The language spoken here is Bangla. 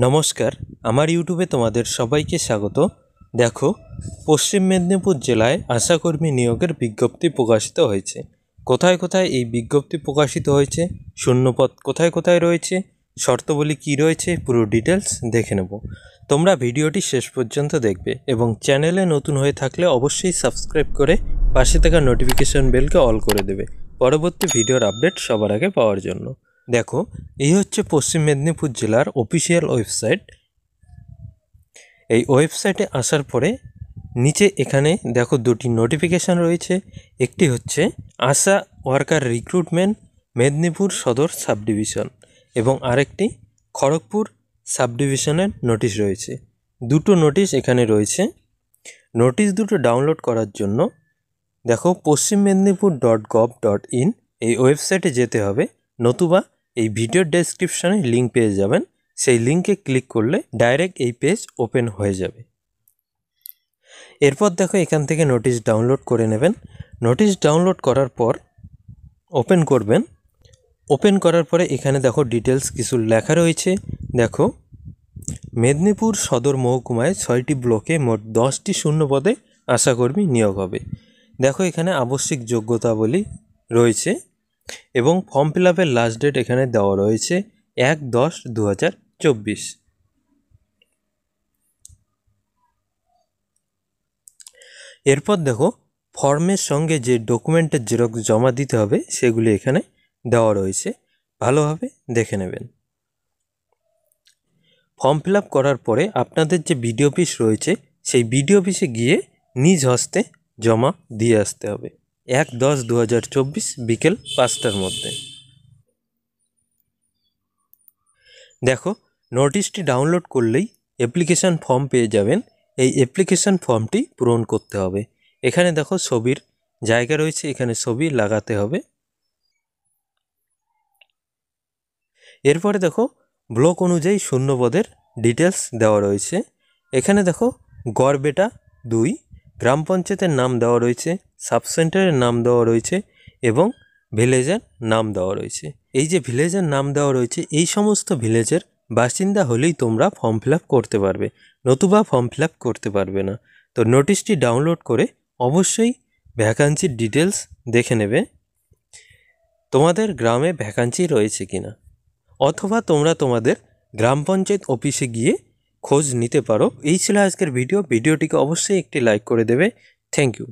নমস্কার, আমার ইউটিউবে তোমাদের সবাইকে স্বাগত। দেখো, পশ্চিম মেদিনীপুর জেলায় আশাকর্মী নিয়োগের বিজ্ঞপ্তি প্রকাশিত হয়েছে। কোথায় কোথায় এই বিজ্ঞপ্তি প্রকাশিত হয়েছে, শূন্যপদ কোথায় কোথায় রয়েছে, শর্তাবলী কী রয়েছে, পুরো ডিটেলস দেখে নেব। তোমরা ভিডিওটি শেষ পর্যন্ত দেখবে এবং চ্যানেলে নতুন হয়ে থাকলে অবশ্যই সাবস্ক্রাইব করে পাশে থাকা নোটিফিকেশন বেলকে অল করে দেবে পরবর্তী ভিডিওর আপডেট সবার আগে পাওয়ার জন্য। দেখো, এই হচ্ছে পশ্চিম মেদিনীপুর জেলার অফিসিয়াল ওয়েবসাইট। এই ওয়েবসাইটে আসার পরে নিচে এখানে দেখো দুটি নোটিফিকেশান রয়েছে। একটি হচ্ছে আশা ওয়ার্কার রিক্রুটমেন্ট মেদিনীপুর সদর সাব ডিভিশন এবং আরেকটি খড়গপুর সাব ডিভিশনের নোটিশ রয়েছে। দুটো নোটিশ এখানে রয়েছে। নোটিশ দুটো ডাউনলোড করার জন্য দেখো পশ্চিম মেদিনীপুর .gov.in এই ওয়েবসাইটে যেতে হবে, নতুবা এই ভিডিওর ডেসক্রিপশানে লিঙ্ক পেয়ে যাবেন। সেই লিঙ্কে ক্লিক করলে ডাইরেক্ট এই পেজ ওপেন হয়ে যাবে। এরপর দেখো এখান থেকে নোটিশ ডাউনলোড করে নেবেন। নোটিশ ডাউনলোড করার পর ওপেন করবেন। ওপেন করার পরে এখানে দেখো ডিটেলস কিছু লেখা রয়েছে। দেখো, মেদিনীপুর সদর মহকুমায় 6টি ব্লকে মোট 10টি শূন্যপদে আশাকর্মী নিয়োগ হবে। দেখো এখানে আবশ্যিক যোগ্যতাবলী রয়েছে এবং ফর্ম ফিল আপের লাস্ট ডেট এখানে দেওয়া রয়েছে 1/10/2024। এরপর দেখো ফর্মের সঙ্গে যে ডকুমেন্টের জেরক্স জমা দিতে হবে সেগুলি এখানে দেওয়া রয়েছে, ভালোভাবে দেখে নেবেন। ফর্ম ফিল আপ করার পরে আপনাদের যে বিডিও অফিস রয়েছে সেই বিডিও অফিসে গিয়ে নিজ হস্তে জমা দিয়ে আসতে হবে 1/10/2024 বিকেল 5টার মধ্যে। দেখো, নোটিশটি ডাউনলোড করলেই অ্যাপ্লিকেশান ফর্ম পেয়ে যাবেন। এই অ্যাপ্লিকেশান ফর্মটি পূরণ করতে হবে। এখানে দেখো ছবির জায়গা রয়েছে, এখানে ছবি লাগাতে হবে। এরপরে দেখো ব্লক অনুযায়ী শূন্যপদের ডিটেলস দেওয়া রয়েছে। এখানে দেখো গড়বেটা 2, গ্রাম পঞ্চায়েতের নাম দেওয়া রয়েছে, সাবসেন্টারের নাম দেওয়া রয়েছে এবং ভিলেজের নাম দেওয়া রয়েছে। এই যে ভিলেজের নাম দেওয়া রয়েছে, এই সমস্ত ভিলেজের বাসিন্দা হলেই তোমরা ফর্ম ফিল আপ করতে পারবে, নতুবা ফর্ম ফিল আপ করতে পারবে না। তো নোটিশটি ডাউনলোড করে অবশ্যই ভ্যাকান্সির ডিটেলস দেখে নেবে, তোমাদের গ্রামে ভ্যাকান্সি রয়েছে কিনা, অথবা তোমরা তোমাদের গ্রাম পঞ্চায়েত অফিসে গিয়ে খোঁজ নিতে পারো। এই ছিল আজকের ভিডিওটিকে অবশ্যই একটি লাইক করে দেবে। Thank you.